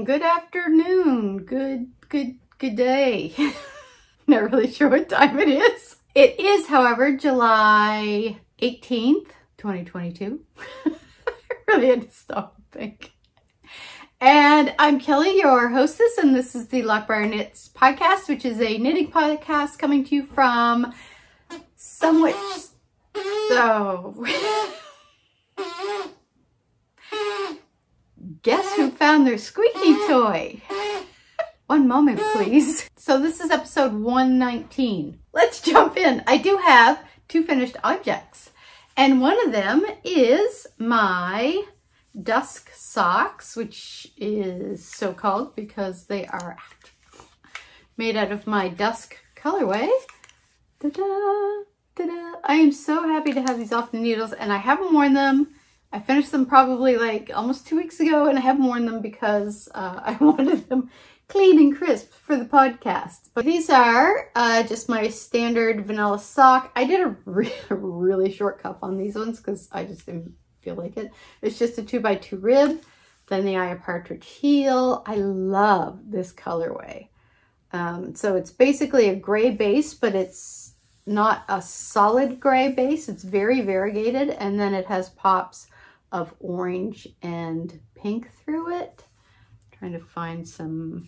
good afternoon, good day. Not really sure what time it is. It is, however, July 18th, 2022. I really had to stop and think. And I'm Kelly, your hostess, and this is the Loch Briar Knits podcast, which is a knitting podcast coming to you from somewhat... So... Guess who found their squeaky toy? One moment, please. So this is episode 119. Let's jump in. I do have two finished objects, and one of them is my Dusk socks, which is so called because they are made out of my Dusk colorway. Ta-da! Ta-da! I am so happy to have these off the needles, and I haven't worn them. I finished them probably like almost 2 weeks ago, and I haven't worn them because I wanted them clean and crisp for the podcast. But these are just my standard vanilla sock. I did a really short cuff on these ones because I just didn't feel like it. It's just a 2x2 rib, then the eye of partridge heel. I love this colorway. So it's basically a gray base, but it's not a solid gray base. It's very variegated, and then it has pops of orange and pink through it. I'm trying to find some,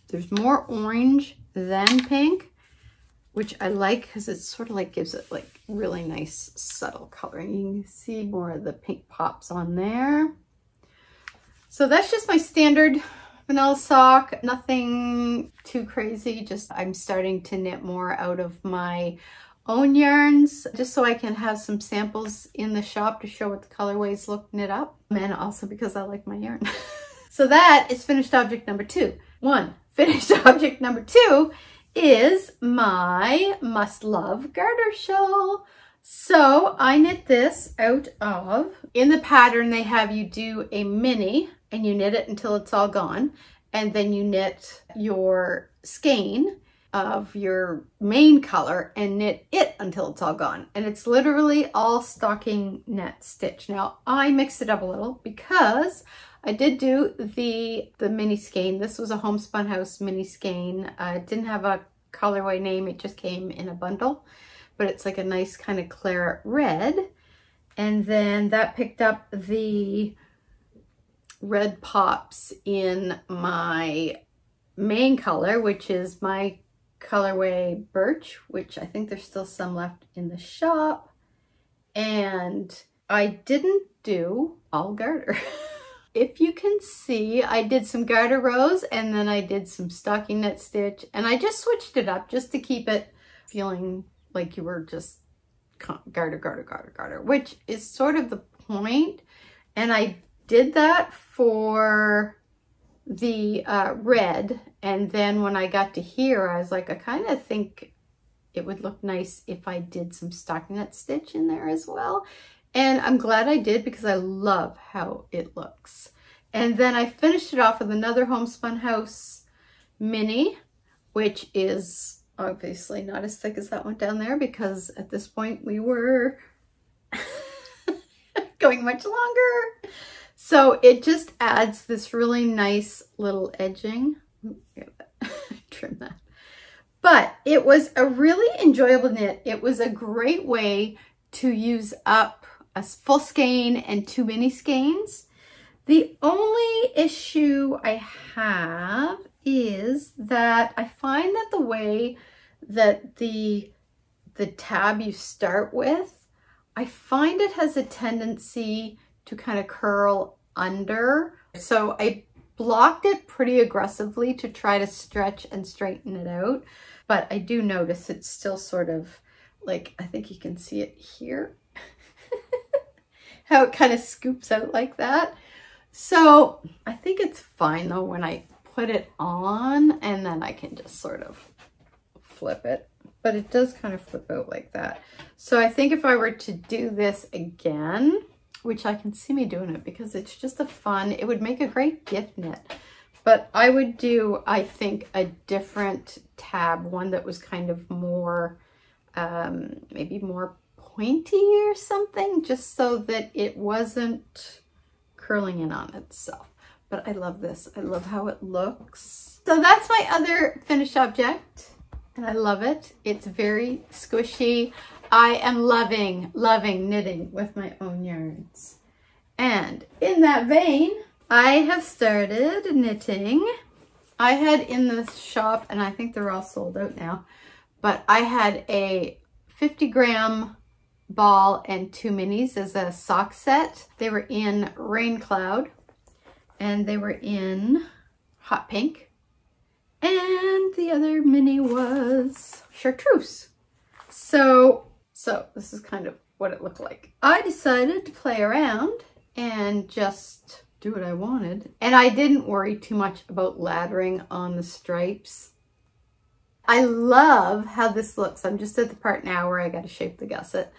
there's more orange than pink, which I like because it sort of like gives it like really nice subtle coloring. You can see more of the pink pops on there. So that's just my standard vanilla sock, nothing too crazy. Just I'm starting to knit more out of my own yarns just so I can have some samples in the shop to show what the colorways look knit up, and also because I like my yarn. So that is finished object number two. Finished object number two is my must love garter shawl. So I knit this out of, in the pattern they have you do a mini and you knit it until it's all gone, and then you knit your skein of your main color and knit it until it's all gone. And it's literally all stocking net stitch. Now I mixed it up a little because I did do the mini skein. This was a Homespun House mini skein. It didn't have a colorway name, it just came in a bundle, but it's like a nice kind of claret red. And then that picked up the red pops in my main color, which is my colorway Birch, which I think there's still some left in the shop. And I didn't do all garter. If you can see, I did some garter rows and then I did some stocking knit stitch, and I just switched it up just to keep it feeling like you were just garter, garter, garter, garter, which is sort of the point. And I did that for the red, and then when I got to here I was like, I kind of think it would look nice if I did some stockinette stitch in there as well, and I'm glad I did because I love how it looks. And then I finished it off with another Homespun House mini, which is obviously not as thick as that one down there because at this point we were going much longer. So it just adds this really nice little edging. Trim that. But it was a really enjoyable knit. It was a great way to use up a full skein and two mini skeins. The only issue I have is that I find that the way that the tab you start with, I find it has a tendency to kind of curl under. So I blocked it pretty aggressively to try to stretch and straighten it out. But I do notice it's still sort of like, I think you can see it here, how it kind of scoops out like that. So I think it's fine though when I put it on, and then I can just sort of flip it. But it does kind of flip out like that. So I think if I were to do this again, which I can see me doing it because it's just a fun, it would make a great gift knit. But I would do, I think, a different tab, one that was kind of more, maybe more pointy or something, just so that it wasn't curling in on itself. but I love this. I love how it looks. So that's my other finished object, and I love it. It's very squishy. I am loving knitting with my own yarns. And in that vein, I have started knitting. I had in the shop, and I think they're all sold out now, but I had a 50-gram ball and 2 minis as a sock set. They were in Rain Cloud, and they were in hot pink, and the other mini was Chartreuse. So this is kind of what it looked like. I decided to play around and just do what I wanted, and I didn't worry too much about laddering on the stripes. I love how this looks. I'm just at the part now where I got to shape the gusset.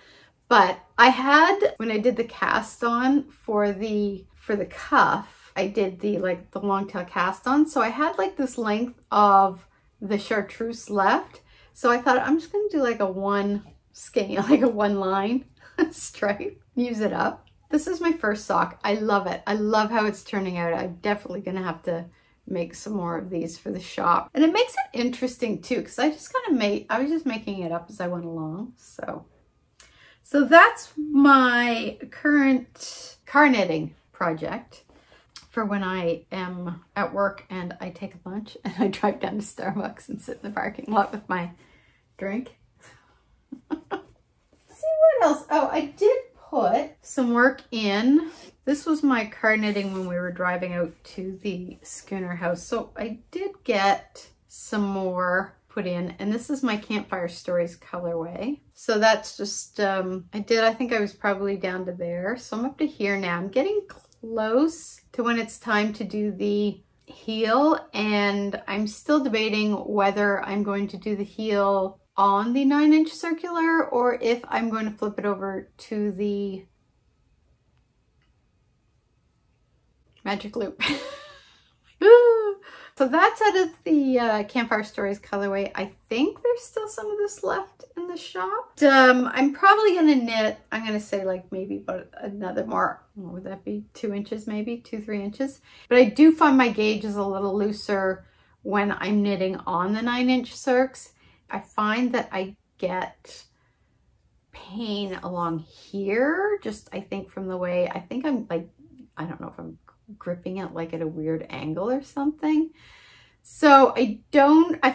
But I had, when I did the cast on for the cuff, I did the long tail cast on. So I had like this length of the Chartreuse left. So I thought I'm just going to do like a one skein, like a one line stripe, use it up. This is my first sock. I love it. I love how it's turning out. I'm definitely going to have to make some more of these for the shop. And it makes it interesting too, because I just kind of I was just making it up as I went along. So that's my current car knitting project for when I am at work and I take a lunch and I drive down to Starbucks and sit in the parking lot with my drink. See what else? Oh, I did put some work in. This was my car knitting when we were driving out to the schooner house. So I did get some more put in, and this is my Campfire Stories colorway. So that's just, I think I was probably down to there. So I'm up to here now. I'm getting close to when it's time to do the heel, and I'm still debating whether I'm going to do the heel on the 9-inch circular or if I'm going to flip it over to the magic loop. So that's out of the Campfire Stories colorway. I think there's still some of this left in the shop. I'm probably going to knit, I'm going to say like maybe about another more, what would that be? 2 inches maybe, 2-3 inches. But I do find my gauge is a little looser when I'm knitting on the 9-inch circs. I find that I get pain along here, just I think from the way, I think I'm like, I don't know if I'm gripping it like at a weird angle or something. So I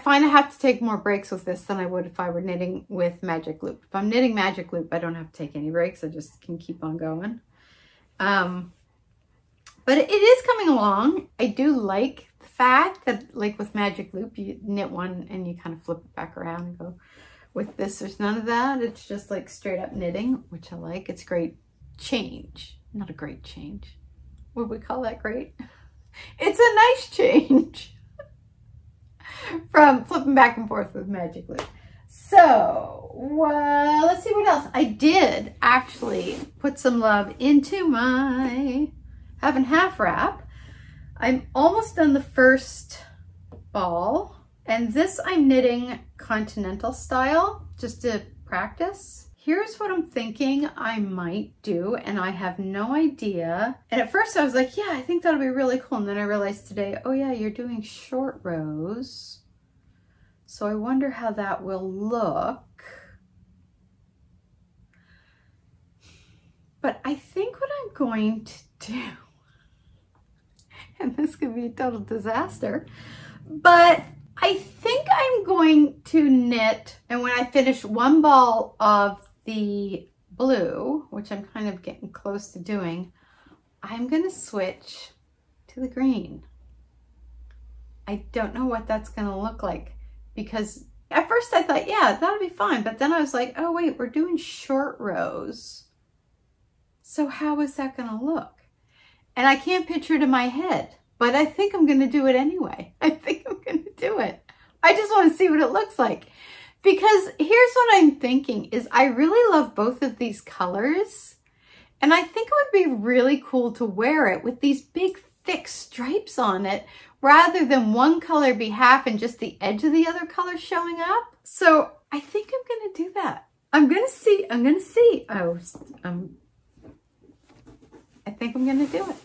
find I have to take more breaks with this than I would if I were knitting with Magic Loop. If I'm knitting Magic Loop, I don't have to take any breaks. I just can keep on going. But it is coming along. I do like the fact that like with Magic Loop, you knit one and you kind of flip it back around and go. With this, there's none of that. It's just like straight up knitting, which I like. It's great change, not a great change. Would we call that great? It's a nice change from flipping back and forth with Magic Loop. So, well, let's see what else. I did actually put some love into my half and half wrap. I'm almost done the first ball, and this I'm knitting continental style just to practice. Here's what I'm thinking I might do, and I have no idea. And at first I was like, yeah, I think that'll be really cool. And then I realized today, oh yeah, you're doing short rows. So I wonder how that will look. But I think what I'm going to do, and this could be a total disaster, but I think I'm going to knit, and when I finish one ball of the blue, which I'm kind of getting close to doing, I'm going to switch to the green. I don't know what that's going to look like, because at first I thought, yeah, that'll be fine. But then I was like, oh wait, we're doing short rows. So how is that going to look? And I can't picture it in my head, but I think I'm going to do it anyway. I think I'm going to do it. I just want to see what it looks like. Because here's what I'm thinking is I really love both of these colors. And I think it would be really cool to wear it with these big thick stripes on it rather than one color be half and just the edge of the other color showing up. So I think I'm going to do that. I'm going to see. Oh, I think I'm going to do it.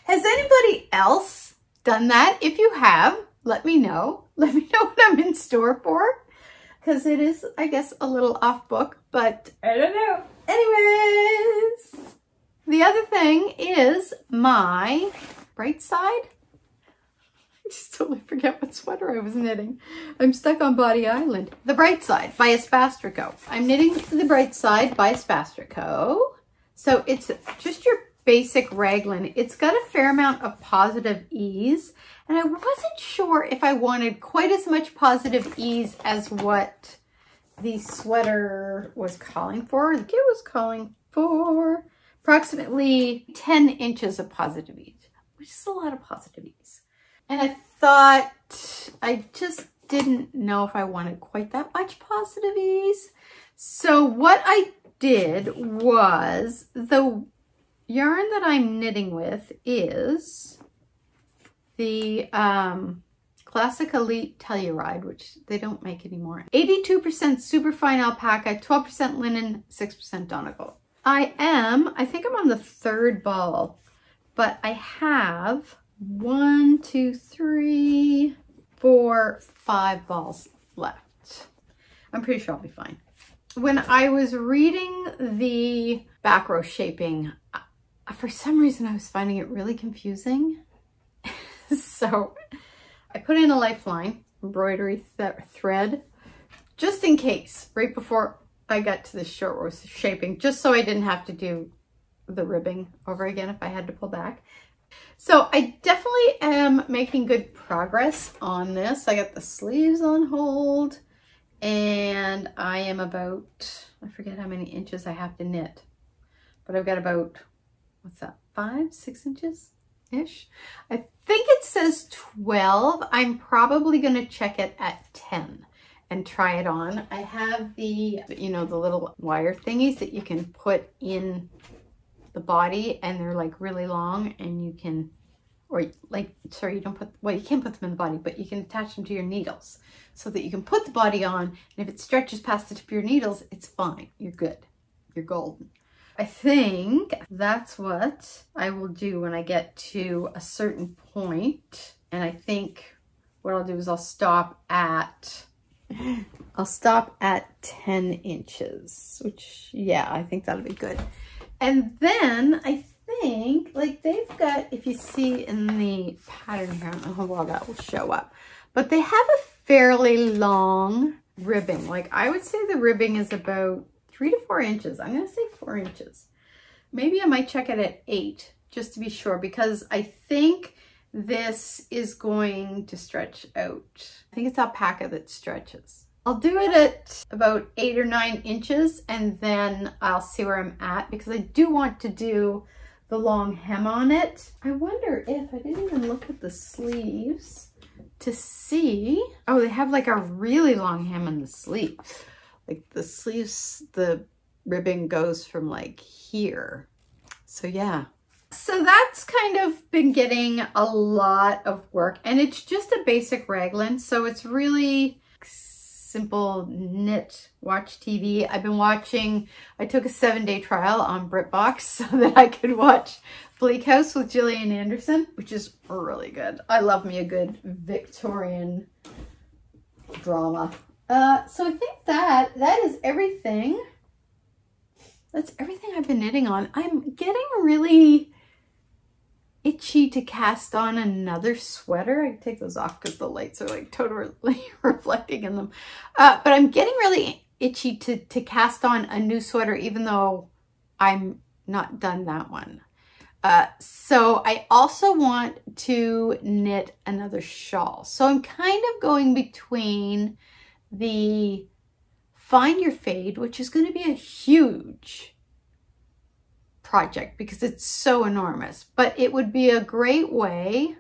Has anybody else done that? If you have, let me know. Let me know what I'm in store for. Because it is, I guess, a little off book, but I don't know. Anyways, the other thing is my Bright Side. I just totally forget what sweater I was knitting. I'm stuck on Body Island. The Bright Side by Espastrico. I'm knitting the Bright Side by Espastrico. So it's just your basic raglan. It's got a fair amount of positive ease. And I wasn't sure if I wanted quite as much positive ease as what the sweater was calling for. The kit was calling for approximately 10 inches of positive ease, which is a lot of positive ease. And I thought, I just didn't know if I wanted quite that much positive ease. So what I did was, the yarn that I'm knitting with is the Classic Elite Telluride, which they don't make anymore. 82% superfine alpaca, 12% linen, 6% donegal. I think I'm on the 3rd ball, but I have 1, 2, 3, 4, 5 balls left. I'm pretty sure I'll be fine. When I was reading the back row shaping, for some reason I was finding it really confusing. So I put in a lifeline embroidery thread just in case, right before I got to the short row shaping, just so I didn't have to do the ribbing over again if I had to pull back. So I definitely am making good progress on this. I got the sleeves on hold and I am about, I forget how many inches I have to knit, but I've got about, what's that, 5, 6 inches-ish? I think it says 12. I'm probably going to check it at 10 and try it on. I have the, you know, the little wire thingies that you can put in the body, and they're like really long, and you can, or like, sorry, you don't put, well, you can't put them in the body, but you can attach them to your needles so that you can put the body on, and if it stretches past the tip of your needles, it's fine. You're good. You're golden. I think that's what I will do when I get to a certain point. And I think what I'll do is I'll stop at 10 inches, which, yeah, I think that'll be good. And then I think, like, they've got, if you see in the pattern here, I don't know how well that will show up, but they have a fairly long ribbing. Like, I would say the ribbing is about 3 to 4 inches. I'm going to say 4 inches. Maybe I might check it at 8 just to be sure, because I think this is going to stretch out. I think it's alpaca that stretches. I'll do it at about 8 or 9 inches and then I'll see where I'm at, because I do want to do the long hem on it. I wonder if, I didn't even look at the sleeves to see. Oh, they have like a really long hem in the sleeve. Like the sleeves, the ribbing goes from like here. So yeah. So that's kind of been getting a lot of work, and it's just a basic raglan. So it's really simple knit, watch TV. I've been watching, I took a 7-day trial on BritBox so that I could watch Bleak House with Gillian Anderson, which is really good. I love me a good Victorian drama. So I think that is everything. That's everything I've been knitting on. I'm getting really itchy to cast on another sweater. I can take those off because the lights are like totally reflecting in them. But I'm getting really itchy to cast on a new sweater, even though I'm not done that one. So I also want to knit another shawl. So I'm kind of going between the Find Your Fade, which is going to be a huge project because it's so enormous, but it would be a great way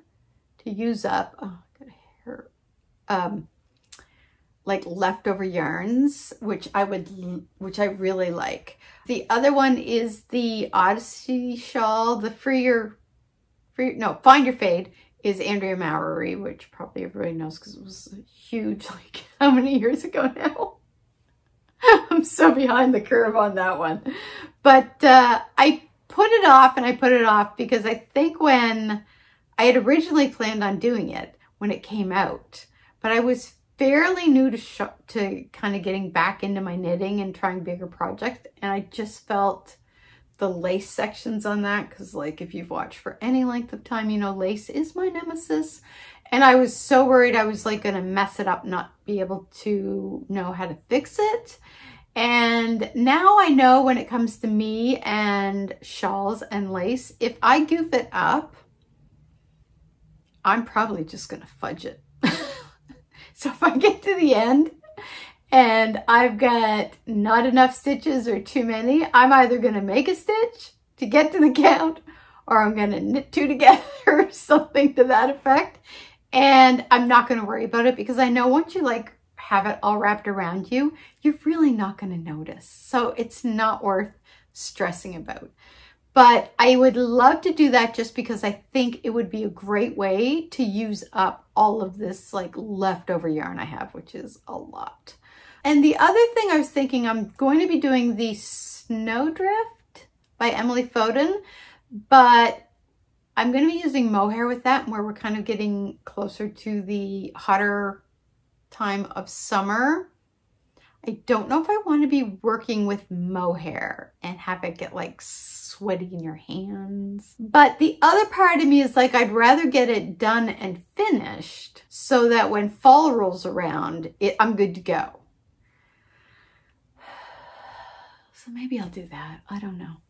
to use up, oh, I got hair, like leftover yarns, which I really like. The other one is the Odyssey shawl. The Find Your Fade is Andrea Mowry, which probably everybody knows because it was huge, like how many years ago now? I'm so behind the curve on that one. But I put it off and I put it off because I think when I had originally planned on doing it when it came out, but I was fairly new to kind of getting back into my knitting and trying bigger projects. And I just felt the lace sections on that, because like if you've watched for any length of time, you know lace is my nemesis. And I was so worried I was like gonna mess it up, not be able to know how to fix it. And now I know when it comes to me and shawls and lace, if I goof it up, I'm probably just gonna fudge it. So if I get to the end and I've got not enough stitches or too many, I'm either gonna make a stitch to get to the count, or I'm gonna knit two together or something to that effect. And I'm not gonna worry about it because I know once you like have it all wrapped around you, you're really not gonna notice. So it's not worth stressing about. But I would love to do that just because I think it would be a great way to use up all of this like leftover yarn I have, which is a lot. And the other thing I was thinking, I'm going to be doing the Snowdrift by Emily Foden, but I'm going to be using mohair with that, where we're kind of getting closer to the hotter time of summer. I don't know if I want to be working with mohair and have it get like sweaty in your hands. But the other part of me is like, I'd rather get it done and finished so that when fall rolls around, I'm good to go. So maybe I'll do that. I don't know.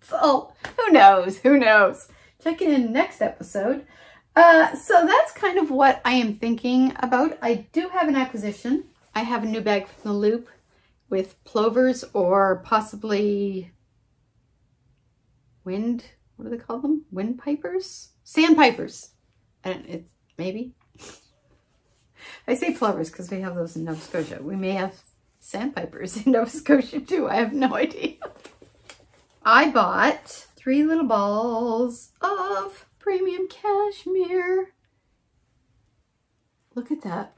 So who knows? Who knows? Check in next episode. So that's kind of what I am thinking about. I do have an acquisition. I have a new bag from the Loop with plovers or possibly what do they call them? Windpipers? Sandpipers. It's maybe. I say plovers because we have those in Nova Scotia. We may have sandpipers in Nova Scotia too. I have no idea. I bought 3 little balls of premium cashmere. Look at that.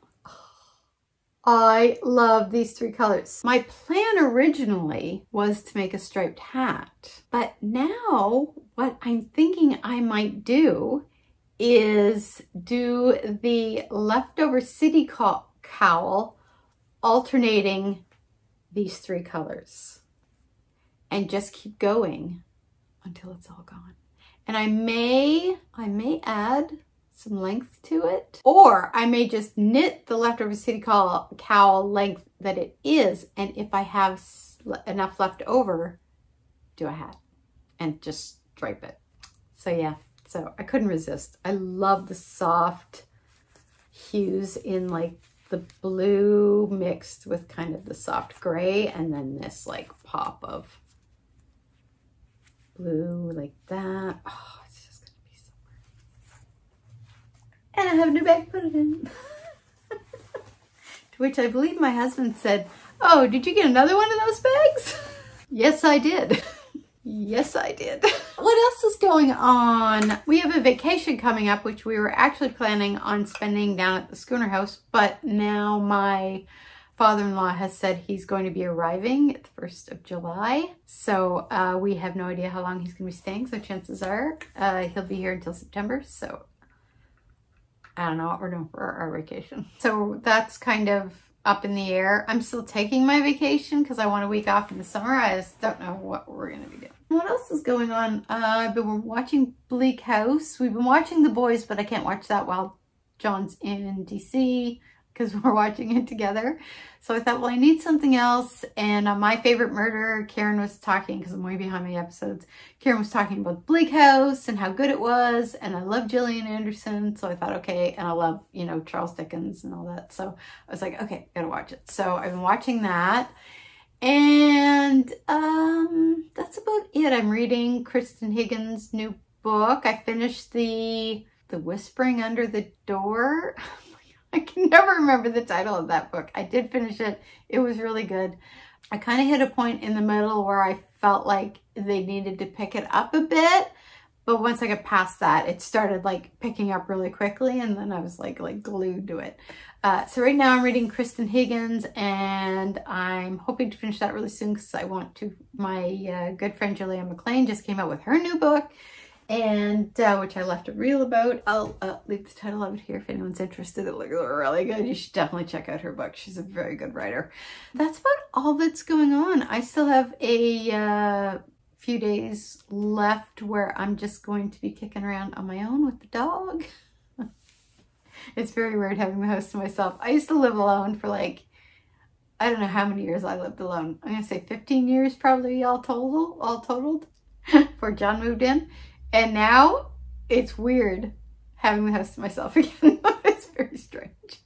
I love these 3 colors. My plan originally was to make a striped hat, but now what I'm thinking I might do is do the leftover city cowl alternating these 3 colors. And just keep going until it's all gone. And I may add some length to it, or I may just knit the leftover city cowl length that it is, and if I have enough left over, do a hat and just stripe it. So yeah, so I couldn't resist. I love the soft hues in like the blue mixed with kind of the soft gray, and then this like pop of blue like that. Oh, it's just gonna be so pretty. And I have a new bag to put it in. To which I believe my husband said, "Oh, did you get another one of those bags?" Yes, I did. Yes, I did. What else is going on? We have a vacation coming up, which we were actually planning on spending down at the Schooner House, but now my father-in-law has said he's going to be arriving at the 1st of July. So we have no idea how long he's going to be staying. So chances are he'll be here until September. So I don't know what we're doing for our vacation. So that's kind of up in the air. I'm still taking my vacation because I want a week off in the summer. I just don't know what we're going to be doing. What else is going on? I've been watching Bleak House. We've been watching The Boys, but I can't watch that while John's in DC because we're watching it together. So I thought, well, I need something else. And My Favorite Murder, Karen was talking, because I'm way behind my episodes, Karen was talking about Bleak House and how good it was. And I love Gillian Anderson. So I thought, okay. And I love, you know, Charles Dickens and all that. So I was like, okay, gotta watch it. So I've been watching that. And that's about it. I'm reading Kristen Higgins' new book. I finished the Whispering Under the Door. I can never remember the title of that book. I did finish it. It was really good. I kind of hit a point in the middle where I felt like they needed to pick it up a bit, But once I got past that, it started like picking up really quickly, and then I was like glued to it. So right now I'm reading Kristen Higgins, and I'm hoping to finish that really soon because I want to. My good friend Julia McLean just came out with her new book, and which I left a reel about. I'll leave the title of it here if anyone's interested. It looks really good. You should definitely check out her book. She's a very good writer. That's about all that's going on. I still have a few days left where I'm just going to be kicking around on my own with the dog. It's very weird having the house to myself. I used to live alone for like, I don't know how many years I lived alone. I'm gonna say 15 years probably all totaled before John moved in. And now it's weird having the house to myself again. It's very strange.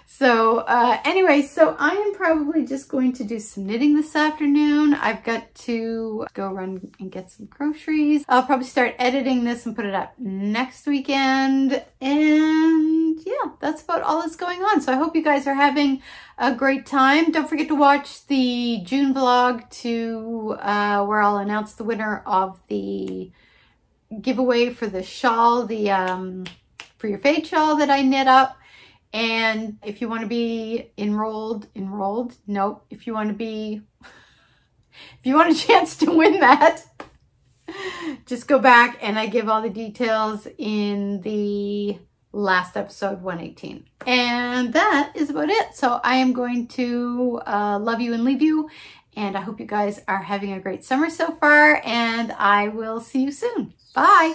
So anyway, so I am probably just going to do some knitting this afternoon. I've got to go run and get some groceries. I'll probably start editing this and put it up next weekend. And yeah, that's about all that's going on. So I hope you guys are having a great time. Don't forget to watch the June vlog where I'll announce the winner of the giveaway for the shawl, for your fade shawl that I knit up. And if you want to be enrolled, nope. If you want a chance to win that, just go back and I give all the details in the last episode 118. And that is about it. So I am going to love you and leave you. And I hope you guys are having a great summer so far, and I will see you soon. Bye.